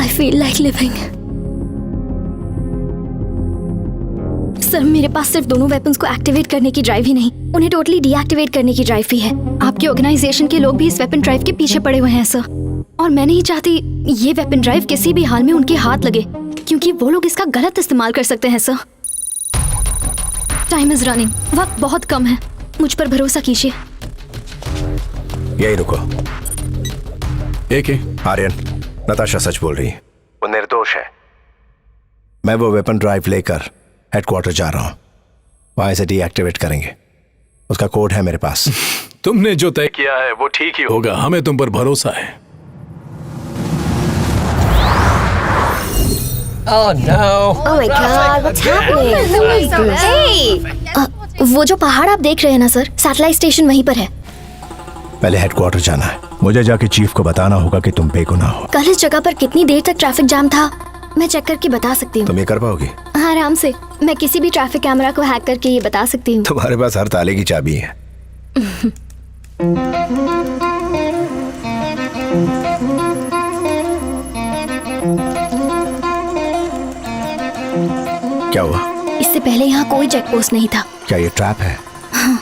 I feel like living. Sir, मेरे पास सिर्फ दोनों वेपन्स को एक्टिवेट करने की ड्राइव ही नहीं, उन्हें टोटली डीएक्टिवेट करने की ड्राइव भी है। आपकी ऑर्गेनाइजेशन के लोग भी इस वेपन ड्राइव के पीछे पड़े हुए हैं सर, और मैं नहीं चाहती ये वेपन ड्राइव किसी भी हाल में उनके हाथ लगे, क्योंकि वो लोग इसका गलत इस्तेमाल कर सकते हैं सर। टाइम इज रनिंग, वक्त बहुत कम है, मुझ पर भरोसा कीजिए। यही रुको। एके, आर्यन, नताशा सच बोल रही है, वो निर्दोष है। मैं वो वेपन ड्राइव लेकर हेडक्वार्टर जा रहा हूं, वहां से डीएक्टिवेट करेंगे। उसका कोड है मेरे पास। तुमने जो तय किया है वो ठीक ही होगा, हमें तुम पर भरोसा है। Oh no! Oh my God, what's happening? Hey! वो जो पहाड़ आप देख रहे हैं ना सर, सैटेलाइट स्टेशन वहीं पर है। पहले हेडक्वार्टर जाना है, मुझे जाके चीफ को बताना होगा कि तुम बेगुनाह हो। कल इस जगह पर कितनी देर तक ट्रैफिक जाम था, मैं चेक करके बता सकती हूँ। तुम ये कर पाओगी? हाँ, आराम से। मैं किसी भी ट्रैफिक कैमरा को हैक करके ये बता सकती हूँ। तुम्हारे पास हर ताले की चाबी है। क्या हुआ? इससे पहले यहाँ कोई चेक पोस्ट नहीं था। क्या ये ट्रैप है? हाँ।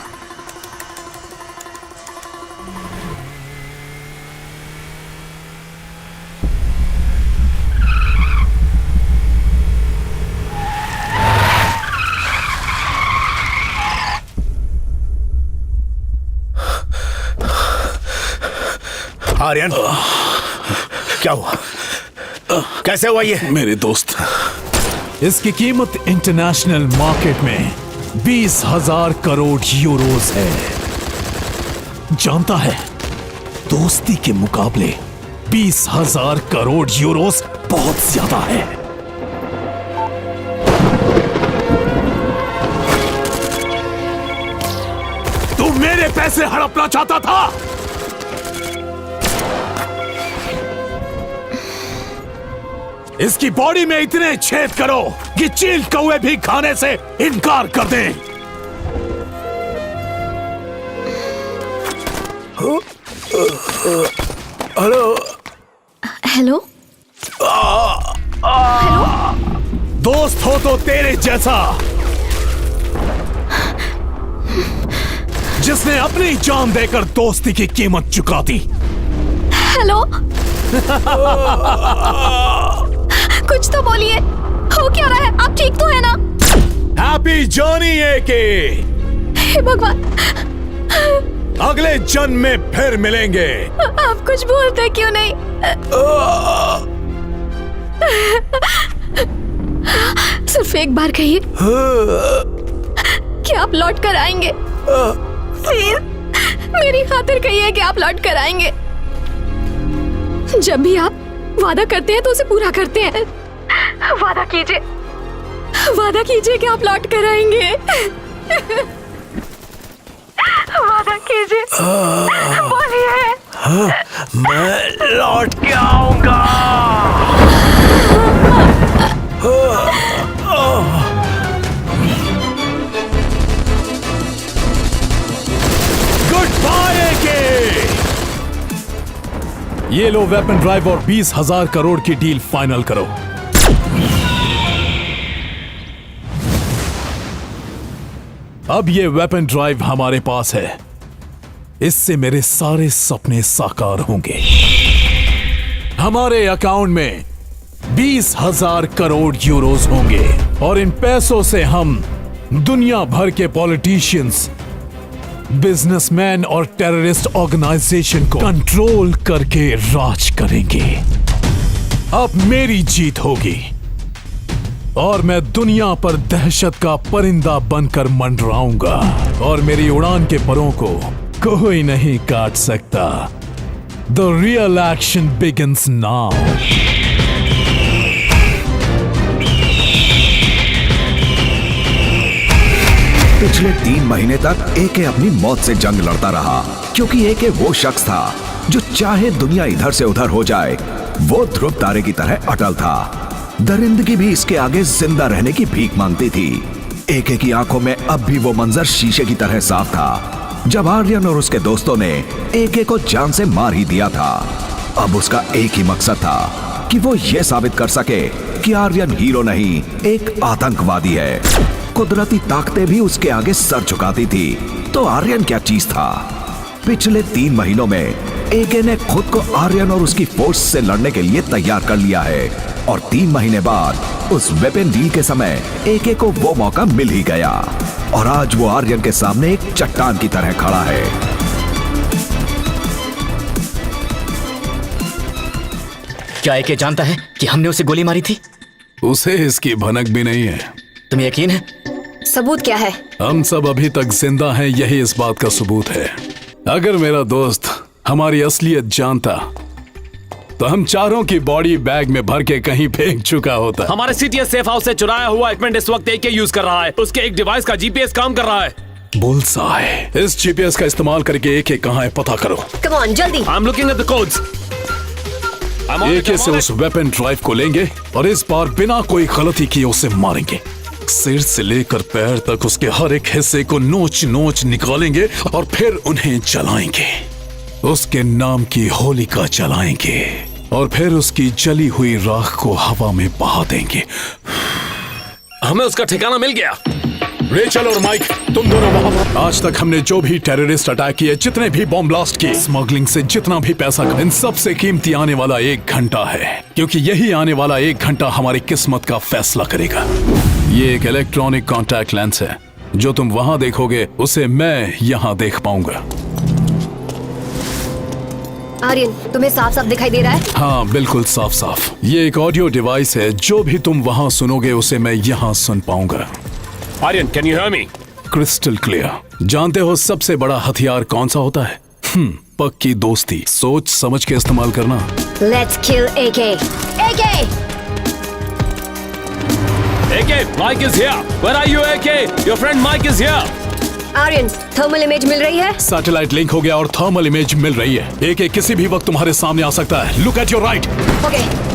आर्यन, क्या हुआ? कैसे हुआ ये? मेरे दोस्त, इसकी कीमत इंटरनेशनल मार्केट में 20,000 करोड़ यूरोस है। जानता है, दोस्ती के मुकाबले 20,000 करोड़ यूरोस बहुत ज्यादा है। तू मेरे पैसे हड़पना चाहता था? इसकी बॉडी में इतने छेद करो कि चील कौवे भी खाने से इनकार कर दें। हेलो हेलो हेलो, दोस्त हो तो तेरे जैसा, जिसने अपनी जान देकर दोस्ती की कीमत चुका दी। हेलो। कुछ तो बोलिए, हो क्या रहा है? आप ठीक तो है ना? हैप्पी जर्नी एके। हे भगवान, अगले जन्म में फिर मिलेंगे। आप कुछ बोलते क्यों नहीं? सिर्फ एक बार कहिए कि आप लौट कर आएंगे। प्लीज मेरी खातिर कहिए कि आप लौट कर आएंगे। जब भी आप वादा करते हैं तो उसे पूरा करते हैं। वादा कीजिए कि आप लौट कर आएंगे। वादा कीजिए, बोलिए। मैं लौट के आऊंगा। Good by AK. ये लो वेपन ड्राइव और 20,000 करोड़ की डील फाइनल करो। अब ये वेपन ड्राइव हमारे पास है, इससे मेरे सारे सपने साकार होंगे। हमारे अकाउंट में 20,000 करोड़ यूरोस होंगे और इन पैसों से हम दुनिया भर के पॉलिटिशियंस, बिजनेसमैन और टेररिस्ट ऑर्गेनाइजेशन को कंट्रोल करके राज करेंगे। अब मेरी जीत होगी और मैं दुनिया पर दहशत का परिंदा बनकर मंडराऊंगा और मेरी उड़ान के परों को कोई नहीं काट सकता। The real action begins now. पिछले 3 महीने तक एके अपनी मौत से जंग लड़ता रहा, क्योंकि एके वो शख्स था जो चाहे दुनिया इधर से उधर हो जाए, वो ध्रुव तारे की तरह अटल था। दरिंदगी भी इसके आगे जिंदा रहने की भीख मांगती थी। एके की आंखों में अब भी वो मंजर शीशे की तरह साफ था जब आर्यन और उसके दोस्तों ने एके को जान से मार ही दिया था। अब उसका एक ही मकसद था, कि वो ये साबित कर सके कि आर्यन हीरो नहीं, एक आतंकवादी है। कुदरती ताकतें भी उसके आगे सर झुकाती थी, तो आर्यन क्या चीज था? पिछले 3 महीनों में एके ने खुद को आर्यन और उसकी फोर्स से लड़ने के लिए तैयार कर लिया है, और 3 महीने बाद उस वेपन डील के समय एके को वो मौका मिल ही गया, और आज वो आर्यन के सामने एक चट्टान की तरह खड़ा है। क्या एके जानता है कि हमने उसे गोली मारी थी? उसे इसकी भनक भी नहीं है। तुम्हें यकीन है? सबूत क्या है? हम सब अभी तक जिंदा हैं, यही इस बात का सबूत है। अगर मेरा दोस्त हमारी असलियत जानता तो हम चारों की बॉडी बैग में भर के कहीं फेंक चुका होता। हमारे सीटीएस सेफ हाउस से चुराया हुआ इक्विपमेंट इस वक्त एके यूज कर रहा है। उसके एक डिवाइस का जीपीएस काम कर रहा है। बुल्सआई, इस जीपीएस का इस्तेमाल करके एके कहाँ है पता करो। कम ऑन, जल्दी। I am looking at the codes. AK से उस वेपन ड्राइव को लेंगे और इस बार बिना कोई गलती किए उसे मारेंगे। सिर से लेकर पैर तक उसके हर एक हिस्से को नोच नोच निकालेंगे और फिर उन्हें जलाएंगे। उसके नाम की होलिका जलाएंगे और फिर उसकी जली हुई राख को हवा में बहा देंगे। हमें उसका ठिकाना मिल गया। रेचल और माइक, तुम दोनों वहां। आज तक हमने जो भी टेररिस्ट अटैक किए, जितने भी बॉम्ब ब्लास्ट किए, स्मगलिंग से जितना भी पैसा, इन सब से कीमती आने वाला 1 घंटा है, क्योंकि यही आने वाला 1 घंटा हमारी किस्मत का फैसला करेगा। ये एक इलेक्ट्रॉनिक कॉन्टैक्ट लेंस है। जो तुम वहां देखोगे उसे मैं यहां देख पाऊंगा। आर्यन, तुम्हें साफ साफ दिखाई दे रहा है? हाँ, बिल्कुल साफ साफ। ये एक ऑडियो डिवाइस है। जो भी तुम वहां सुनोगे उसे मैं यहाँ सुन पाऊंगा। Aryan, can you hear me? Crystal clear. जानते हो सबसे बड़ा हथियार कौन सा होता है? पक्की दोस्ती। सोच समझ के इस्तेमाल करना। Let's kill AK. AK! AK, Mike is here. Where are you AK? Your friend Mike is here. Aryan, thermal image मिल रही है? सैटेलाइट लिंक हो गया और थर्मल इमेज मिल रही है। एके किसी भी वक्त तुम्हारे सामने आ सकता है। Look at your right. Okay.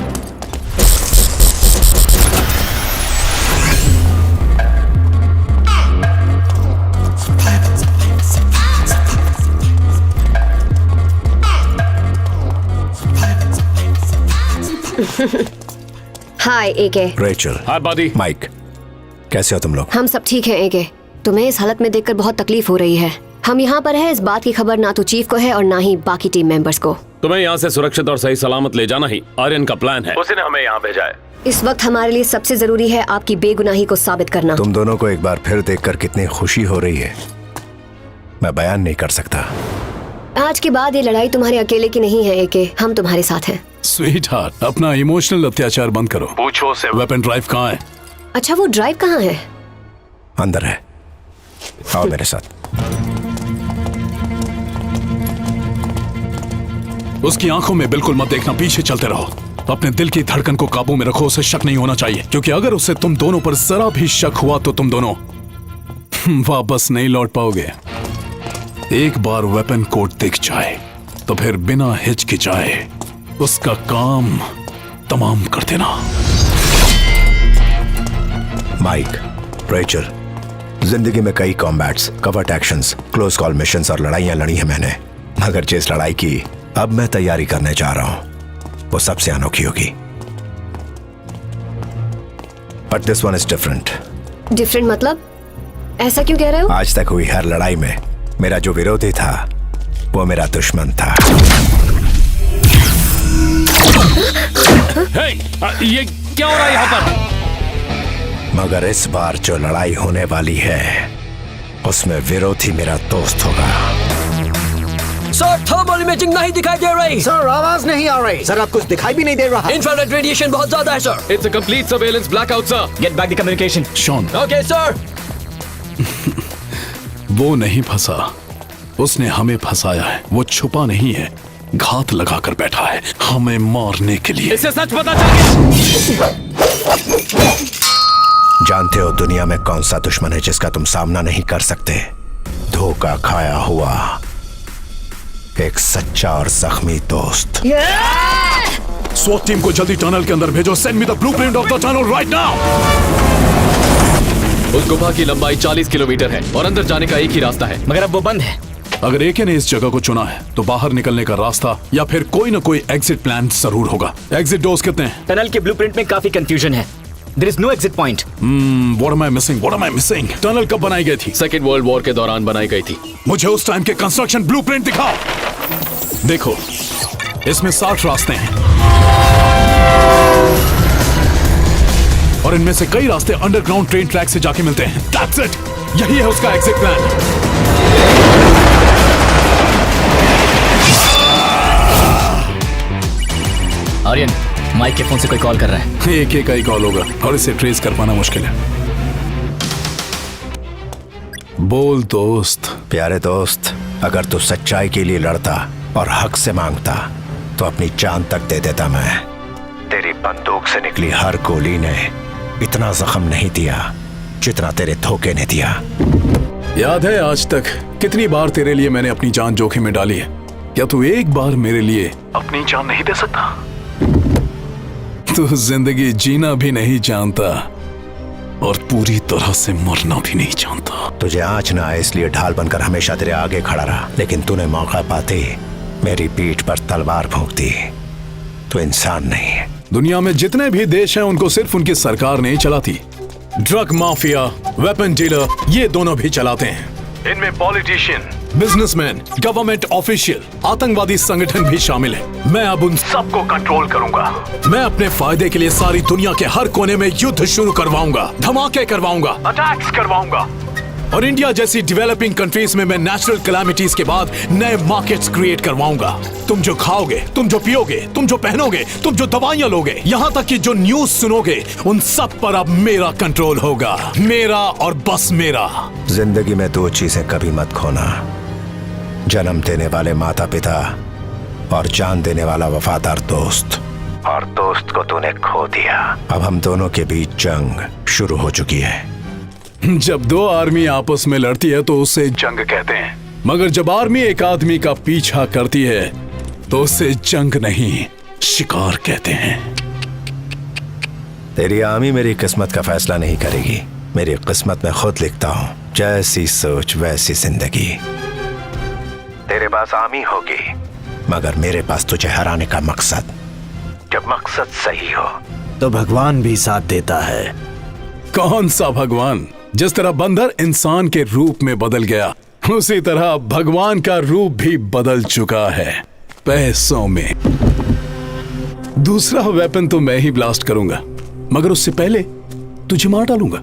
Hi AK. Rachel, hi buddy. Mike, कैसे हो तुम लोग? हम सब ठीक हैं एके। तुम्हें इस हालत में देखकर बहुत तकलीफ हो रही है। हम यहाँ पर हैं, इस बात की खबर ना तो चीफ को है और ना ही बाकी टीम मेंबर्स को। तुम्हें यहाँ से सुरक्षित और सही सलामत ले जाना ही आर्यन का प्लान है। उसने हमें यहाँ भेजा है। इस वक्त हमारे लिए सबसे जरूरी है आपकी बेगुनाही को साबित करना। तुम दोनों को एक बार फिर देखकर कितनी खुशी हो रही है, मैं बयान नहीं कर सकता। आज के बाद ये लड़ाई तुम्हारे अकेले की नहीं है एके, हम तुम्हारे साथ हैं। स्वीट हार्ट, अपना इमोशनल अत्याचार बंद करो। पूछो से वेपन ड्राइव कहाँ है? अच्छा, वो ड्राइव कहाँ है? अंदर है, आओ मेरे साथ। उसकी आंखों में बिल्कुल मत देखना, पीछे चलते रहो। अपने दिल की धड़कन को काबू में रखो, उसे शक नहीं होना चाहिए, क्योंकि अगर उसे तुम दोनों पर जरा भी शक हुआ तो तुम दोनों वापस नहीं लौट पाओगे। एक बार वेपन कोड दिख जाए तो फिर बिना हिचकिचाए उसका काम तमाम कर देना। माइक, रेचल, जिंदगी में कई combats, covert actions, close call missions और लड़ाइयां लड़ी हैं मैंने, मगर जिस लड़ाई की अब मैं तैयारी करने जा रहा हूं वो सबसे अनोखी होगी। But this one is different. Different मतलब? ऐसा क्यों कह रहे हो? आज तक हुई हर लड़ाई में मेरा जो विरोधी था वो मेरा दुश्मन था। ये क्या हो रहा है यहाँ पर? मगर इस बार जो लड़ाई होने वाली है उसमें विरोधी मेरा दोस्त होगा। सर, थर्मल इमेजिंग नहीं दिखाई दे रही। सर, आवाज नहीं आ रही। सर, अब कुछ दिखाई भी नहीं दे रहा। इंफ्रारेड रेडिएशन बहुत ज्यादा है sir. It's a complete surveillance blackout sir. Get back the communication. Shaun, okay sir. वो नहीं फंसा, उसने हमें फंसाया है। वो छुपा नहीं है, घात लगाकर बैठा है हमें मारने के लिए। इसे सच पता चल गया। जानते हो दुनिया में कौन सा दुश्मन है जिसका तुम सामना नहीं कर सकते? धोखा खाया हुआ एक सच्चा और जख्मी दोस्त। स्वॉट टीम को जल्दी टनल के अंदर भेजो। Send me the blueprint of the tunnel right now. उस गुफा की लंबाई 40 किलोमीटर है और अंदर जाने का एक ही रास्ता है। मगर अब वो बंद है अगर एके ने इस जगह को चुना है तो बाहर निकलने का रास्ता या फिर कोई ना कोई एग्जिट प्लान जरूर होगा। एग्जिट डोर्स कितने हैं? टनल के ब्लूप्रिंट में काफी कंफ्यूजन है। There is no exit point. What am I missing? What am I missing? Tunnel कब बनाई गई थी? सेकेंड वर्ल्ड वॉर के दौरान बनाई गई थी। मुझे उस टाइम के कंस्ट्रक्शन ब्लूप्रिंट दिखाओ। देखो, इसमें 60 रास्ते हैं और इनमें से कई रास्ते अंडरग्राउंड ट्रेन ट्रैक से जाके मिलते हैं। That's it! यही है उसका एग्जिट प्लान। आर्यन, माइक के फोन से कोई कॉल कर रहा है। एक का ही कॉल होगा और इसे ट्रेस कर पाना मुश्किल है। बोल दोस्त। प्यारे दोस्त, अगर तू सच्चाई के लिए लड़ता और हक से मांगता तो अपनी जान तक दे देता मैं। तेरी बंदूक से निकली हर गोली ने इतना जख्म नहीं दिया जितना तेरे धोखे ने दिया। याद है आज तक कितनी बार तेरे लिए मैंने अपनी जान जोखिम में डाली है? क्या तू एक बार मेरे लिए अपनी जान नहीं दे सकता? तू जिंदगी जीना भी नहीं जानता और पूरी तरह से मरना भी नहीं जानता। तुझे आँच ना आए इसलिए ढाल बनकर हमेशा तेरे आगे खड़ा रहा, लेकिन तूने मौका पाते मेरी पीठ पर तलवार भोंक दी। तू इंसान नहीं है। दुनिया में जितने भी देश हैं उनको सिर्फ उनकी सरकार नहीं चलाती। ड्रग माफिया, वेपन डीलर, ये दोनों भी चलाते हैं। इनमें पॉलिटिशियन, बिजनेसमैन, गवर्नमेंट ऑफिशियल, आतंकवादी संगठन भी शामिल है। मैं अब उन सबको कंट्रोल करूंगा। मैं अपने फायदे के लिए सारी दुनिया के हर कोने में युद्ध शुरू करवाऊंगा, धमाके करवाऊंगा, अटैक्स करवाऊंगा। और इंडिया जैसी डेवलपिंग कंट्रीज में मैं नेचुरल कैलामिटीज के बाद नए मार्केट्स क्रिएट करवाऊंगा। तुम जो खाओगे, तुम जो पियोगे, तुम जो पहनोगे, तुम जो दवाइयां लोगे, यहाँ तक कि जो न्यूज सुनोगे, उन सब पर अब मेरा कंट्रोल होगा। मेरा और बस मेरा। जिंदगी में दो चीजें कभी मत खोना, जन्म देने वाले माता पिता और जान देने वाला वफादार दोस्त। और दोस्त को तूने खो दिया। अब हम दोनों के बीच जंग शुरू हो चुकी है। जब दो आर्मी आपस में लड़ती है तो उसे जंग कहते हैं, मगर जब आर्मी एक आदमी का पीछा करती है तो उसे जंग नहीं, शिकार कहते हैं। तेरी आर्मी मेरी किस्मत का फैसला नहीं करेगी। मेरी किस्मत में खुद लिखता हूँ। जैसी सोच वैसी जिंदगी। तेरे पास आर्मी होगी, मगर मेरे पास तुझे हराने का मकसद। जब मकसद सही हो तो भगवान भी साथ देता है। कौन सा भगवान? जिस तरह बंदर इंसान के रूप में बदल गया, उसी तरह भगवान का रूप भी बदल चुका है, पैसों में। दूसरा वेपन तो मैं ही ब्लास्ट करूंगा, मगर उससे पहले तुझे मार डालूंगा।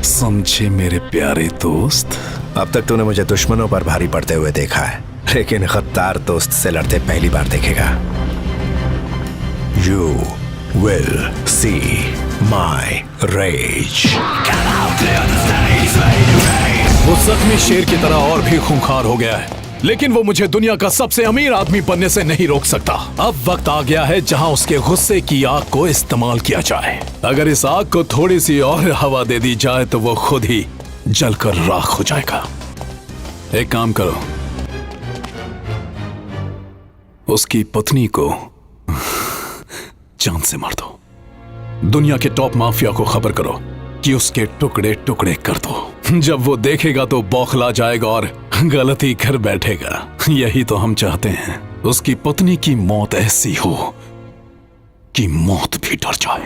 समझे मेरे प्यारे दोस्त? अब तक तूने मुझे दुश्मनों पर भारी पड़ते हुए देखा है, लेकिन गद्दार दोस्त से लड़ते पहली बार देखेगा। You will see my rage. वो जख्मी शेर की तरह और भी खूंखार हो गया है, लेकिन वो मुझे दुनिया का सबसे अमीर आदमी बनने से नहीं रोक सकता। अब वक्त आ गया है जहां उसके गुस्से की आग को इस्तेमाल किया जाए। अगर इस आग को थोड़ी सी और हवा दे दी जाए तो वो खुद ही जलकर राख हो जाएगा। एक काम करो, उसकी पत्नी को जान से मार दो। दुनिया के टॉप माफिया को खबर करो कि उसके टुकड़े टुकड़े कर दो। जब वो देखेगा तो बौखला जाएगा और गलती कर बैठेगा। यही तो हम चाहते हैं, उसकी पत्नी की मौत ऐसी हो कि मौत भी डर जाए।